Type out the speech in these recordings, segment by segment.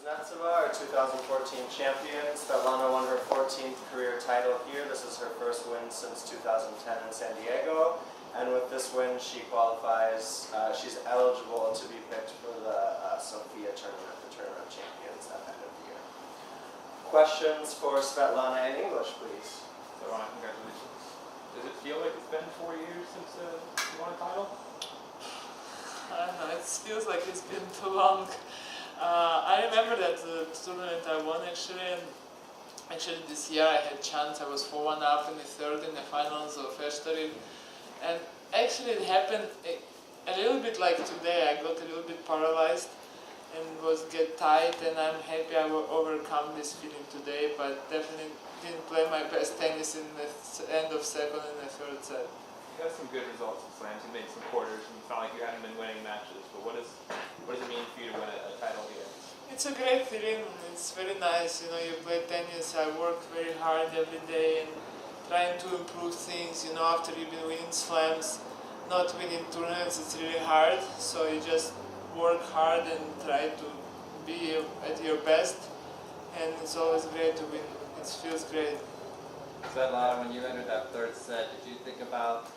Kuznetsova, our 2014 champion. Svetlana won her 14th career title here. This is her first win since 2010 in San Diego. And with this win, she qualifies, she's eligible to be picked for the Sofia tournament, the Tournament of Champions at the end of the year. Questions for Svetlana in English, please. Svetlana, congratulations. Does it feel like it's been 4 years since you won a title? I don't know, it feels like it's been too long. I remember that tournament I won actually this year I had chance. I was 4-1 up in the third in the finals of Eshtori. And actually it happened a little bit like today. I got a little bit paralyzed and was get tight, and I'm happy I will overcome this feeling today, but definitely didn't play my best tennis in the end of second and the third set. You had some good results in slams. You made some quarters, and you felt like you hadn't been winning matches. But what does it mean for you to win a title here? It's a great feeling. It's very nice. You know, you play tennis. I work very hard every day and trying to improve things. You know, after you've been winning slams, not winning tournaments, it's really hard. So you just work hard and try to be at your best. And it's always great to win. It feels great. Svetlana, when you entered that third set, did you think about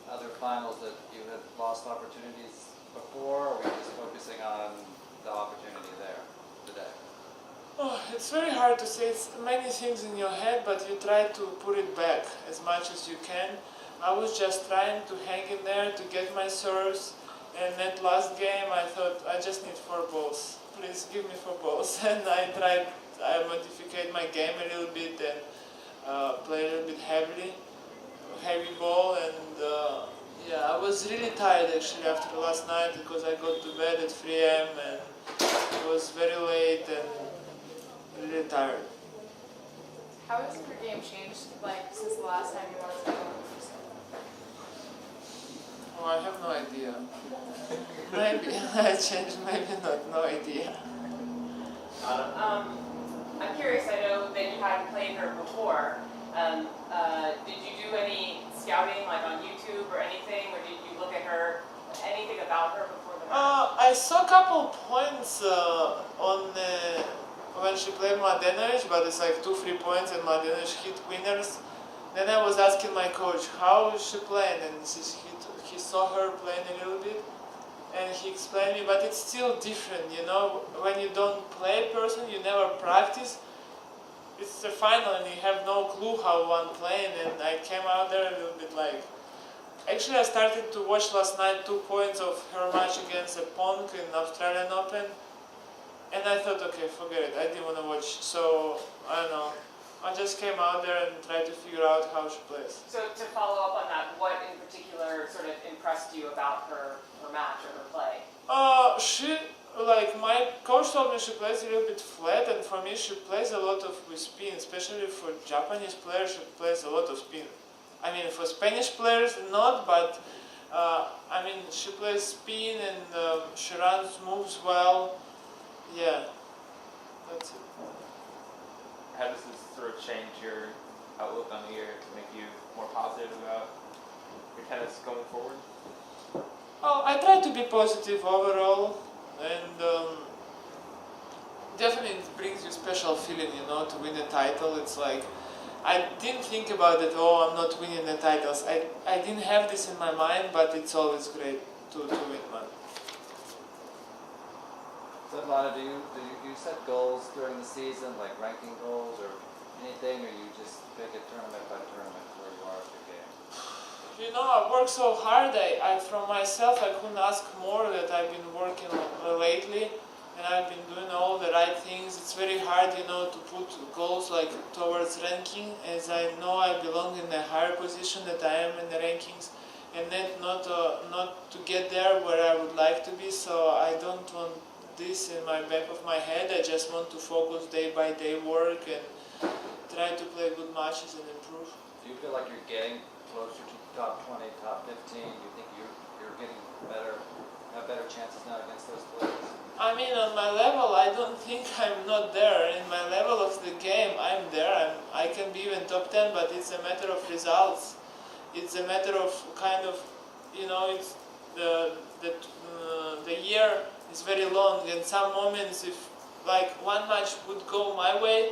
other finals that you had lost opportunities before, or were you just focusing on the opportunity there today? Oh, it's very hard to say. It's many things in your head, but you try to put it back as much as you can. I was just trying to hang in there to get my serves, and that last game I thought I just need 4 balls. Please give me 4 balls. And I modified my game a little bit and play a little bit heavy ball, and yeah, I was really tired actually after last night because I got to bed at 3 AM and it was very late and really tired. How has your game changed since the last time you won a title? Oh, I have no idea. Maybe I changed, maybe not, no idea. I'm curious, I know that you hadn't played her before. Did you do any scouting on YouTube or anything, or did you look at her, anything about her before the match? I saw a couple points when she played Mladenovic, but it's 2-3 points and Mladenovic hit winners. Then I was asking my coach, how is she playing? And he saw her playing a little bit, and he explained me, but it's still different, you know, when you don't play a person, you never practice. It's the final and you have no clue how one playing, and I came out there a little bit Actually I started to watch last night 2 points of her match against a Pong in Australian Open, and I thought, okay, forget it, I didn't want to watch, so I don't know. I just came out there and tried to figure out how she plays. So to follow up on that, what in particular sort of impressed you about her match or her play? My coach told me she plays a little bit flat, and for me she plays a lot with spin, especially for Japanese players she plays a lot of spin. I mean, for Spanish players not, but she plays spin and she moves well. Yeah, that's it. How does this sort of change your outlook on the year to make you more positive about your tennis going forward? Oh, I try to be positive overall, and definitely it brings you a special feeling, you know, to win a title. It's I didn't think about it, I'm not winning the titles. I didn't have this in my mind, but it's always great to win one. Svetlana, do you set goals during the season, like ranking goals or anything, or you just pick it tournament by tournament where you are at your game? You know, I work so hard, from myself I couldn't ask more that I've been working lately, and I've been doing all the right things. It's very hard, you know, to put goals towards ranking, as I know I belong in a higher position that I am in the rankings, and then not to get there where I would like to be, so I don't want this in my back of my head. I just want to focus day by day work and try to play good matches and improve. Do you feel like you're getting closer to top 20, top 15? Do you think you're getting have better chances now against those players? I mean, on my level, I don't think I'm not there. In my level of the game, I'm there. I can be even top 10, but it's a matter of results. It's a matter of you know, it's the year is very long, and some moments, if like one match would go my way,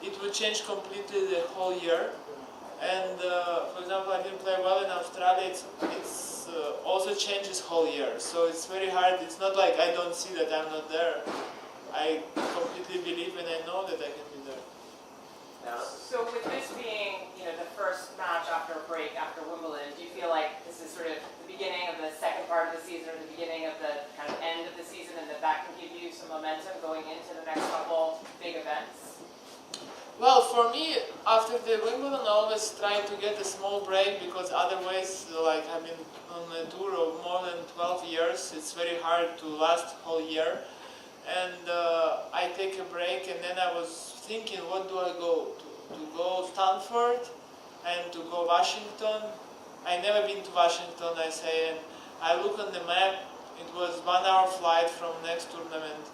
it would change completely the whole year. And for example, I didn't play well in Australia. It's also changes whole year. So it's very hard. It's not like I don't see that I'm not there. I completely believe and I know that I can be there. Yeah. So with this being, the first match after a break after Wimbledon, do you feel like this is sort of the beginning of the second part of the season or the beginning of the kind of end of the season, and that can give you some momentum going into the next couple big events? Well, for me, after the Wimbledon, I always try to get a small break because otherwise, like I've been on a tour of more than 12 years, it's very hard to last whole year. And I take a break, and then I was thinking, what do I go to? To go Stanford and to go Washington. I never been to Washington, I say, and I look on the map. It was 1 hour flight from next tournament,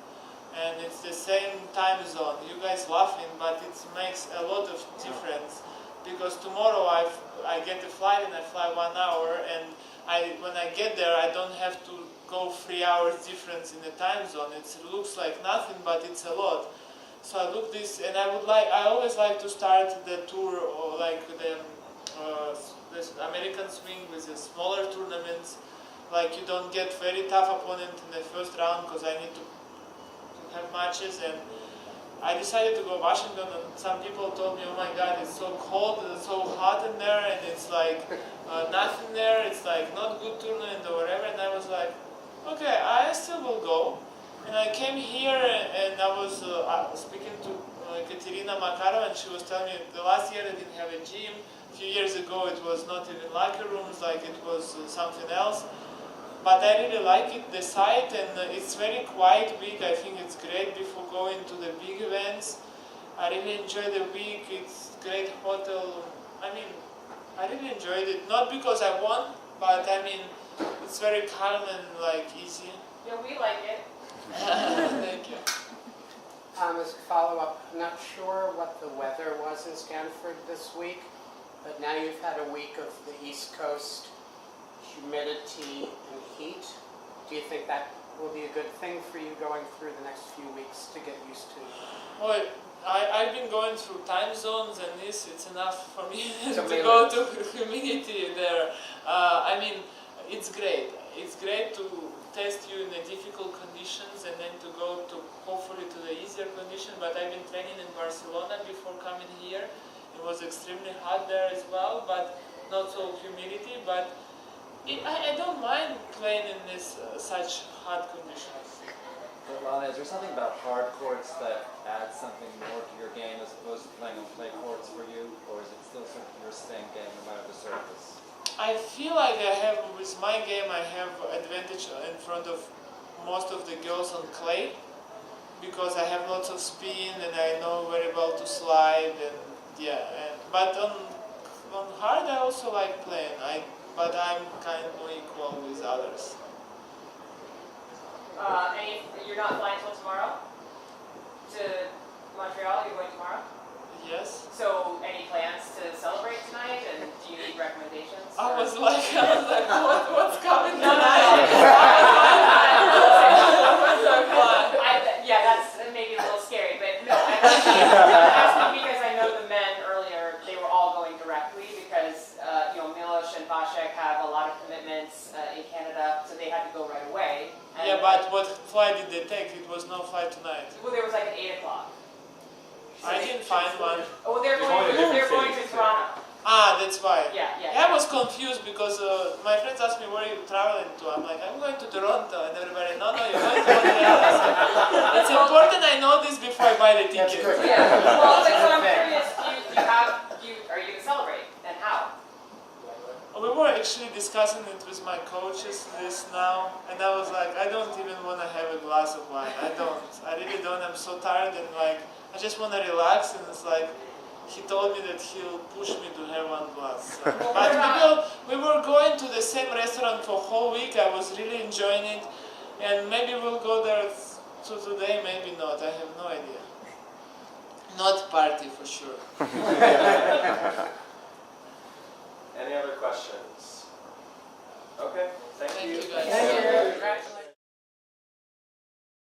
and it's the same time zone. You guys laughing, but it makes a lot of difference because tomorrow I get a flight and I fly 1 hour, and when I get there I don't have to go 3 hours difference in the time zone. It looks like nothing, but it's a lot. So I look this, and I always like to start the tour or like the American swing with the smaller tournaments. Like you don't get very tough opponent in the first round because I need to have matches. And I decided to go Washington, and some people told me, oh my God, it's so cold, it's so hot in there, and it's like nothing there. It's like not good tournament or whatever. And I was like, okay, I still will go. And I came here and I was speaking to Katerina Makarova, and she was telling me the last year they didn't have a gym. A few years ago it was not even locker rooms, like it was something else. But I really like it, the site, and it's very quiet week. I think it's great before going to the big events. I really enjoy the week. It's great hotel. I mean, I really enjoyed it. Not because I won, but I mean, it's very calm and like easy. Yeah, we like it. Thank you. As a follow-up, I'm not sure what the weather was in Stanford this week, but now you've had a week of the East Coast humidity and heat. Do you think that will be a good thing for you going through the next few weeks to get used to? Well, I've been going through time zones, and it's enough for me to Something go like to humidity there. I mean, it's great. It's great to test you in the difficult conditions and then to go to hopefully to the easier condition. But I've been training in Barcelona before coming here. It was extremely hot there as well, but not so humidity. But I don't mind playing in this such hot conditions. Svetlana, is there something about hard courts that adds something more to your game as opposed to playing on clay courts for you, or is it still sort of your same game no matter the surface? I feel like I have, with my game, I have advantage in front of most of the girls on clay because I have lots of spin and I know very well to slide, and yeah. But on hard I also like playing. But I'm kind of equal with others. You're not flying till tomorrow to Montreal? You're going tomorrow? Yes. So, any plans to celebrate tonight, and do you need recommendations? I was like, what's coming No, no, tonight? Yeah, that's maybe a little scary, but no, I'm asking because I know the men earlier, they were all going directly because, Milos and Vasek have a lot of commitments in Canada, so they had to go right away. And Yeah, but what flight did they take? It was no flight tonight. well, there was like an 8 o'clock. I didn't find one. Oh, they're going to going different to cities, Toronto. Ah, that's why. Yeah. I was confused because my friends asked me where are you traveling to. I'm like, I'm going to Toronto, and everybody, no, you're going to Montreal. It's important I know this before I buy the ticket. Yeah. Well, so I'm curious. Are you going to celebrate, and how? We were actually discussing it with my coaches this now, and I was like, I don't even want to have a glass of wine. I really don't. I'm so tired, and like, I just want to relax, and it's like, he told me that he'll push me to have one glass. So. But we were going to the same restaurant for a whole week. I was really enjoying it, and maybe we'll go there today, maybe not. I have no idea. Not party for sure. Any other questions? Okay, thank you. Thank you guys. Thank you. Congratulations.